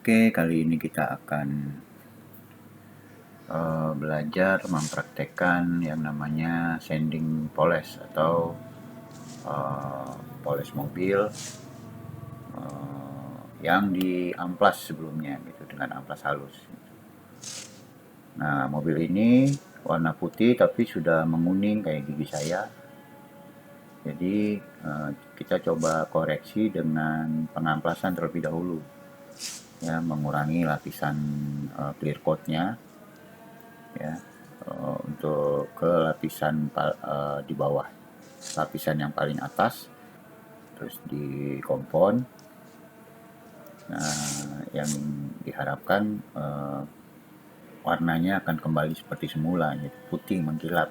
Oke, kali ini kita akan belajar mempraktekkan yang namanya sanding polish atau polish mobil yang diamplas sebelumnya gitu dengan amplas halus. Nah, mobil ini warna putih tapi sudah menguning kayak gigi saya. Jadi kita coba koreksi dengan pengamplasan terlebih dahulu, ya, mengurangi lapisan clear coat-nya, ya, untuk ke lapisan di bawah, lapisan yang paling atas, terus di kompon. Nah, yang diharapkan warnanya akan kembali seperti semula, gitu, putih mengkilat.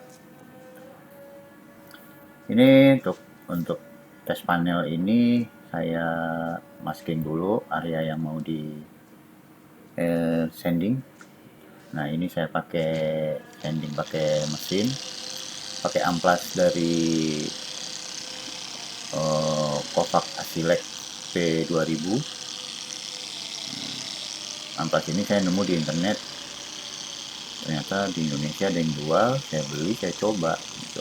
Ini untuk tes panel ini saya masking dulu area yang mau di sanding. Nah, ini saya pakai sanding pakai mesin, pakai amplas dari Kovac Asilek P2000. Amplas ini saya nemu di internet, ternyata di Indonesia ada yang jual, saya beli, saya coba gitu.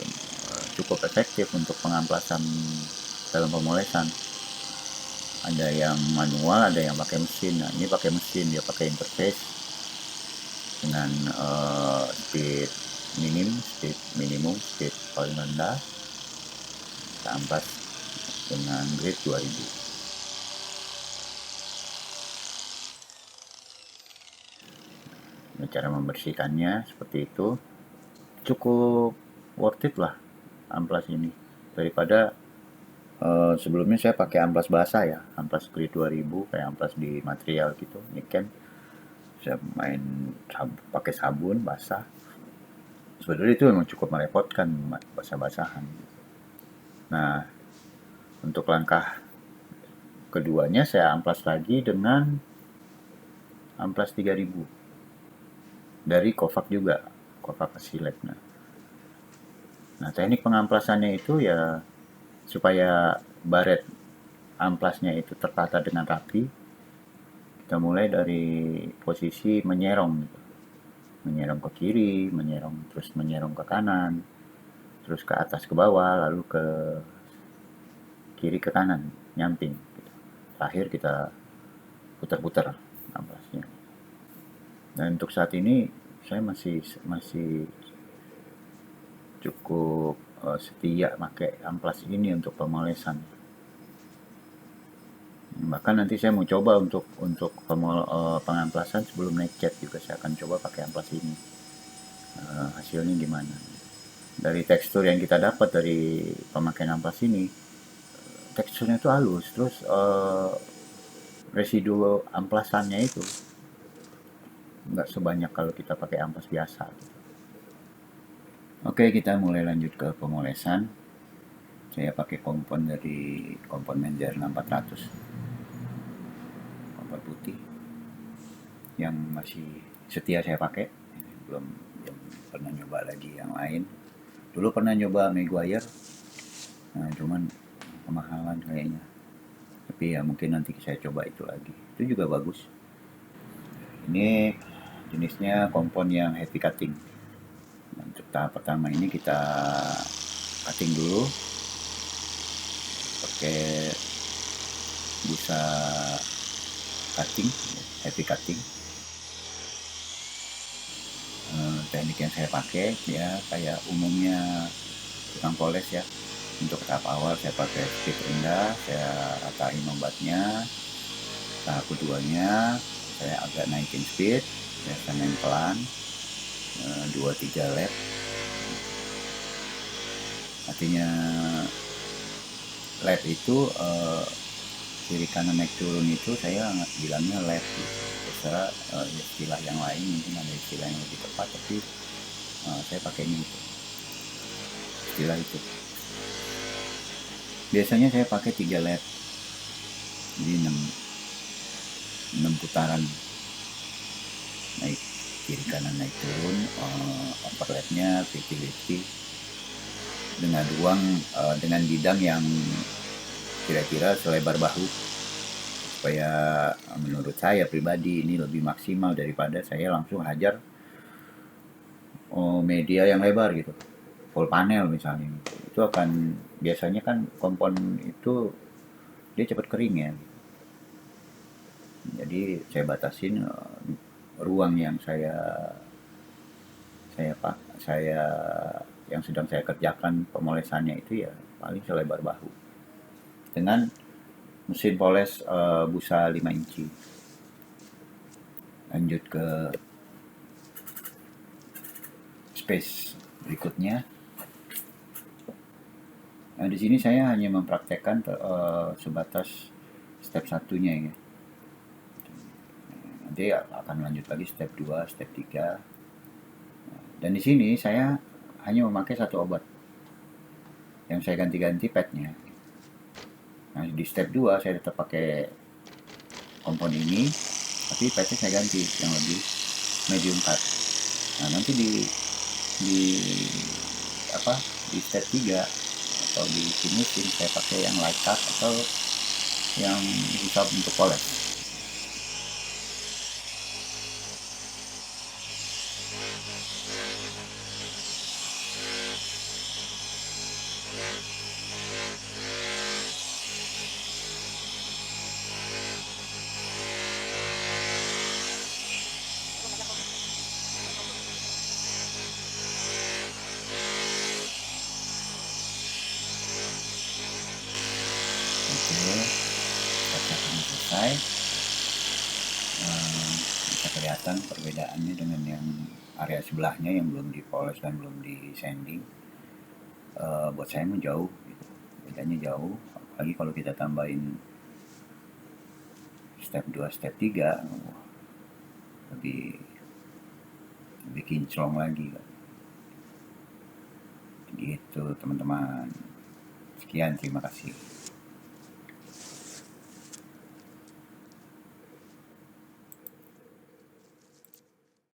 Cukup efektif untuk pengamplasan dalam pemolesan. Ada yang manual, ada yang pakai mesin. Nah, ini pakai mesin, dia pakai interface dengan speed minimum, speed paling rendah. Kita amplas dengan grid 2000. Cara membersihkannya seperti itu. Cukup worth it lah amplas ini, daripada sebelumnya saya pakai amplas basah, ya, amplas grid 2000 kayak amplas di material gitu, niken. Saya pakai sabun basah. Sebenarnya itu memang cukup merepotkan, basah-basahan. Nah, untuk langkah keduanya saya amplas lagi dengan amplas 3000 dari Kovac juga, Kovac Asilek. Nah, teknik pengamplasannya itu ya supaya baret amplasnya itu tertata dengan rapi. Kita mulai dari posisi menyerong gitu. Menyerong ke kiri, terus menyerong ke kanan, terus ke atas ke bawah, lalu ke kiri ke kanan, nyamping gitu. Terakhir kita putar-putar amplasnya. Dan untuk saat ini saya masih cukup setia pakai amplas ini untuk pemolesan. Bahkan nanti saya mau coba untuk pengamplasan sebelum naik cat juga saya akan coba pakai amplas ini. Hasilnya gimana? Dari tekstur yang kita dapat dari pemakaian amplas ini, teksturnya itu halus, terus residu amplasannya itu nggak sebanyak kalau kita pakai amplas biasa. Oke, kita mulai lanjut ke pemolesan. Saya pakai kompon dari kompon Menzer 6400, kompon putih yang masih setia saya pakai. Belum pernah nyoba lagi yang lain. Dulu pernah nyoba Meguiar, nah cuman kemahalan kayaknya. Tapi ya mungkin nanti saya coba itu lagi. Itu juga bagus. Ini jenisnya kompon yang heavy cutting. Untuk tahap pertama ini kita cutting dulu pakai busa cutting, heavy cutting. Teknik yang saya pakai ya kayak umumnya tukang poles, ya. Untuk tahap awal saya pakai speed rendah, saya ratain obatnya. Tahap keduanya saya agak naikin speed, saya samain pelan 2-3 lap. Artinya lap itu kiri kanan naik turun itu saya bilangnya left gitu. Terserah istilah yang lain mungkin ada istilah yang lebih tepat, tapi saya pakainya itu, istilah itu. Biasanya saya pakai 3 lap, jadi 6 putaran naik kiri kanan naik turun, upper lapnya 50-50 dengan ruang dengan bidang yang kira-kira selebar bahu, supaya menurut saya pribadi ini lebih maksimal daripada saya langsung hajar media yang lebar gitu, full panel misalnya. Itu akan biasanya kan kompon itu dia cepat kering ya, jadi saya batasin ruang yang saya pak saya yang sedang saya kerjakan pemolesannya itu ya paling selebar bahu dengan mesin poles busa 5 inci. Lanjut ke space berikutnya. Nah, di sini saya hanya mempraktekkan sebatas step satunya ya. Nanti akan lanjut lagi step 2, step 3. Dan di sini saya hanya memakai satu obat yang saya ganti-ganti padnya. Nah, di step 2 saya tetap pakai kompon ini, tapi padnya saya ganti yang lebih medium cut. Nah, nanti di apa di step 3 atau di finishing saya pakai yang light cut atau yang bisa untuk poles. Oke, step ini selesai. Bisa kelihatan perbedaannya dengan yang area sebelahnya yang belum dipoles dan belum di sanding. Buat saya menjauh gitu. Bedanya jauh, apalagi kalau kita tambahin step 2, step 3 lebih lebih kinclong lagi gitu teman-teman. Sekian, terima kasih.